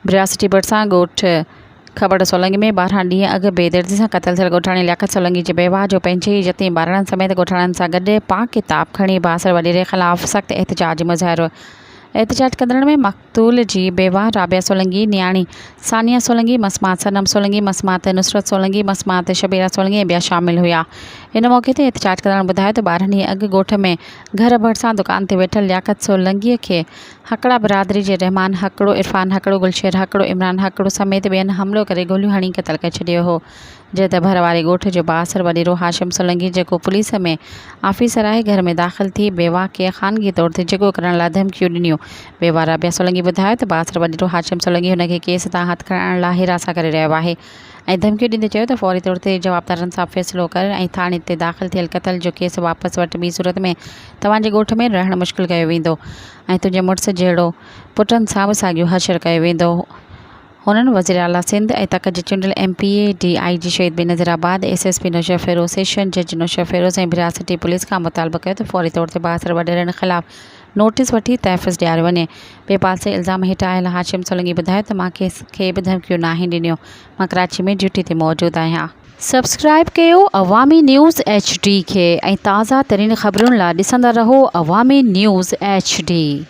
बिरासती भरिसां ॻोठ खबड़ सोलंगी में 12 ॾींहं अॻु बेदर्दी सां क़तल थियल ॻोठाणी लियाकत सोलंगी जे बेवा जो पंहिंजे ई यतीम ॿारनि समेत ॻोठाणनि सां गॾु पाक किताब खणी बासर वॾेरे ख़िलाफ़ सख़्त एहतजाज मुज़ाहिरो। एहतजाज कंदड़नि में मक़तूल जी बेवा राबिया सोलंगी, नियाणी सानिया सोलंगी, मसमात सनम सोलंगी, मसमात नुसरत सोलंगी, मसमात शबीरा सोलंगी ऐं ॿिया शामिल हुआ। इन मौक़े ते एहतजाज कंदड़नि ॿुधायो त 12 ॾींहं अॻु ॻोठ में घर भरिसां दुकान ते वेठल लियाकत सोलंगीअ खे हकड़ा बिरादरी जे रहमान हकड़ो, इरफान हकड़ो, गुलशेर हकड़ो, इमरान हकड़ो समेत ॿियनि हमलो करे गोलियूं हणी क़तल करे छॾियो हो। जे त भर वारे ॻोठ जो बासर वॾेरो हाशिम सोलंगी जेको पुलिस में आफ़ीसर आहे, घर में दाख़िल थी बेवा खे ख़ानगी तौर ते जेको करण लाइ धमकियूं ॾिनियूं। बेवा राबिया सोलंगी ॿुधायो त बासर वॾेरो हाशिम सोलंगी हुनखे केस तां हथ खणण लाइ हिरासा करे रहियो आहे ऐं धमकियूं ॾींदे चयो त फौरी तौर ते जवाबदारनि सां फ़ैसिलो कर ऐं थाणे ते दाख़िल थियल क़तल जो केस वापसि वटि, ॿी सूरत में तव्हांजे ॻोठ में रहणु मुश्किल कयो वेंदो ऐं तुंहिंजे मुड़ुस जहिड़ो पुटनि सां बि साॻियो हशर कयो वेंदो। हुननि वज़ीर आला सिंध ऐं तक जे चूंडियल MPA DIG शहीद बेनज़ीराबाद SSP नौशर फ़िरोज़, सेशन जज नौशर फ़िरोज़ ऐं बिरासती पुलिस खां मुतालबो कयो त फौरी तौर ते बासर वॾेरनि ख़िलाफ़ नोटिस वठी तहफ़्फ़ुज़ ॾियारियो वञे। ॿिए पासे इल्ज़ाम हेठि आयल हाशिम सोलंगी ॿुधायो त मां कंहिंखे बि धमकियूं नाहे ॾिनियूं, मां कराची में ड्यूटी ते मौजूदु आहियां। सब्सक्राइब कयो अवामी न्यूज़ HD खे ऐं ताज़ा तरीन ख़बरुनि लाइ ॾिसंदा रहो अवामी न्यूज़ HD।